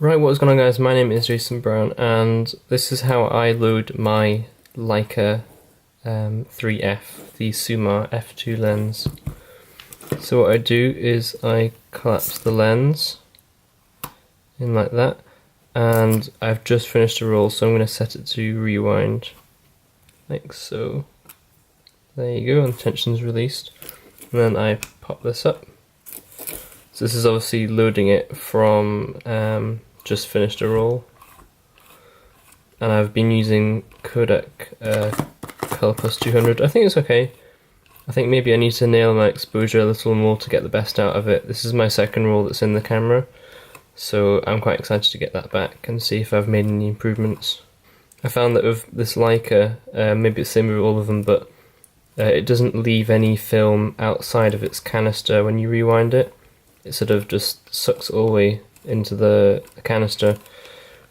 Right, what's going on guys, my name is Jason Brown and this is how I load my Leica IIIF, the Sumar f2 lens. So what I do is I collapse the lens in like that, and I've just finished a roll, so I'm going to set it to rewind, like so. There you go, and tension's released. And then I pop this up. So this is obviously loading it from just finished a roll, and I've been using Kodak Color Plus 200. I think it's okay. I think maybe I need to nail my exposure a little more to get the best out of it. This is my second roll that's in the camera, so I'm quite excited to get that back and see if I've made any improvements. I found that with this Leica, maybe it's the same with all of them, but it doesn't leave any film outside of its canister when you rewind it. It sort of just sucks it all the way into the canister,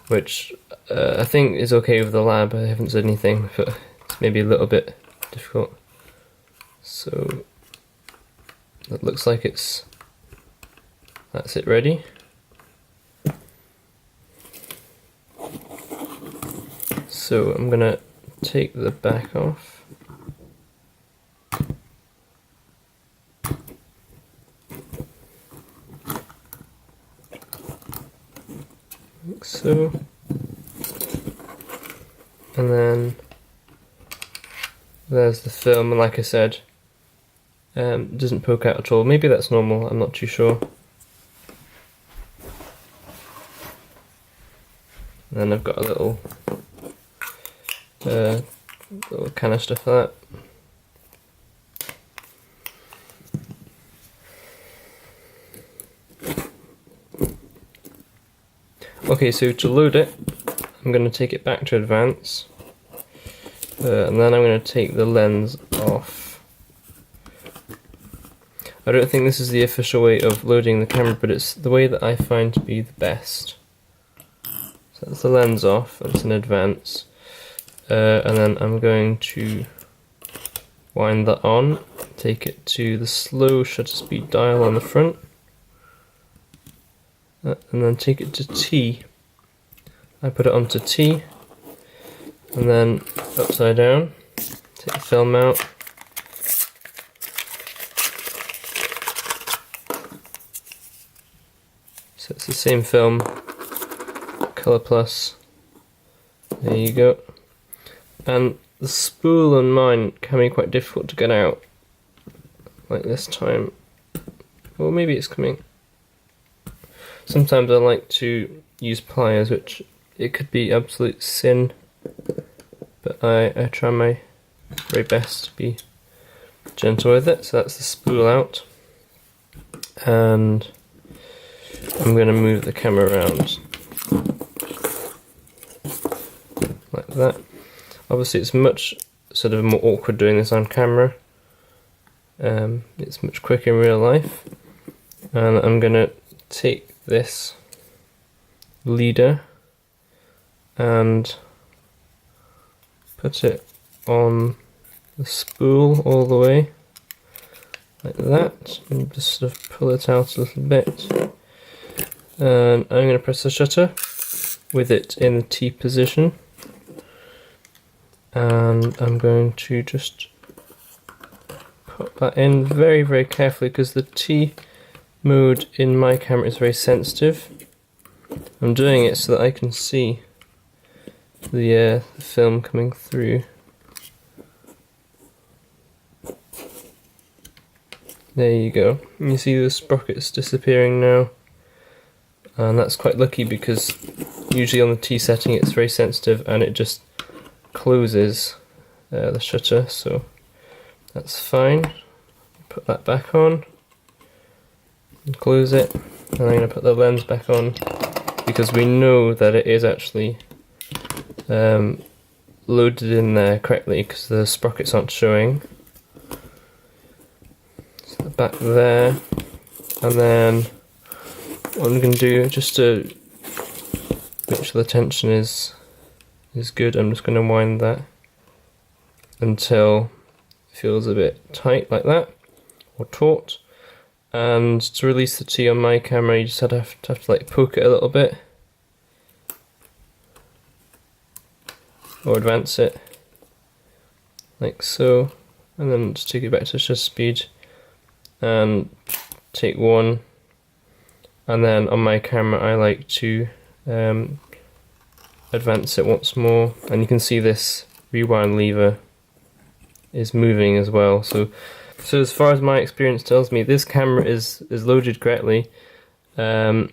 which I think is okay with the lab. I haven't said anything, but it's maybe a little bit difficult. So it looks like that's it ready. So I'm gonna take the back off. Like so. And then there's the film, and like I said, it doesn't poke out at all. Maybe that's normal, I'm not too sure. And then I've got a little canister for that. Okay, so to load it, I'm going to take it back to advance, and then I'm going to take the lens off. I don't think this is the official way of loading the camera, but it's the way that I find to be the best. So that's the lens off, that's in advance, and then I'm going to wind that on, take it to the slow shutter speed dial on the front, and then take it to T. I put it onto T, and then upside down, take the film out, so it's the same film, Color Plus, there you go. And the spool on mine can be quite difficult to get out, like this time. Well, maybe it's coming. Sometimes I like to use pliers, which it could be absolute sin, but I try my very best to be gentle with it. So that's the spool out, and I'm going to move the camera around like that. Obviously it's much sort of more awkward doing this on camera. It's much quicker in real life, and I'm going to take this leader and put it on the spool all the way like that, and just sort of pull it out a little bit, and I'm going to press the shutter with it in the T position, and I'm going to just put that in very, very carefully, because the T mode in my camera is very sensitive. I'm doing it so that I can see the film coming through. There you go. You see the sprockets disappearing now, and that's quite lucky because usually on the T setting it's very sensitive and it just closes the shutter, so that's fine. Put that back on and close it, and I'm going to put the lens back on because we know that it is actually loaded in there correctly because the sprockets aren't showing. So back there, and then what I'm going to do, just to make sure the tension is good, I'm just going to wind that until it feels a bit tight like that, or taut. And to release the T on my camera, you just have to like poke it a little bit, or advance it like so, and then just take it back to shutter speed and take one, and then on my camera I like to advance it once more, and you can see this rewind lever is moving as well. So as far as my experience tells me, this camera is loaded correctly, and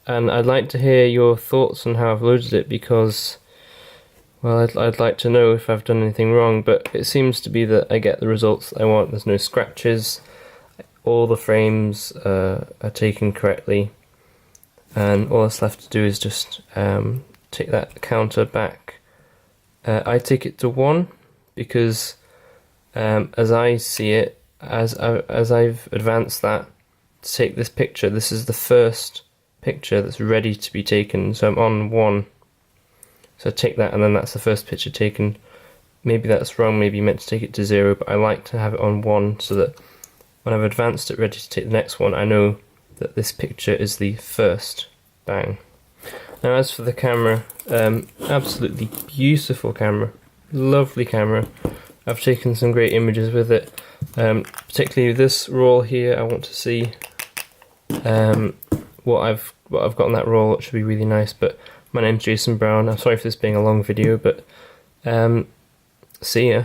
I'd like to hear your thoughts on how I've loaded it, because, well, I'd like to know if I've done anything wrong, but it seems to be that I get the results I want. There's no scratches, all the frames are taken correctly, and all that's left to do is just take that counter back. I take it to 1 because as I see it, as I've advanced that to take this picture, this is the first picture that's ready to be taken, so I'm on 1. So I take that, and then that's the first picture taken. Maybe that's wrong, maybe you meant to take it to 0, but I like to have it on 1 so that when I've advanced it ready to take the next one, I know that this picture is the first bang. Now as for the camera, absolutely beautiful camera, lovely camera. I've taken some great images with it, particularly this roll here. I want to see what I've got on that roll. It should be really nice. But my name's Jason Brown. I'm sorry for this being a long video, but see ya.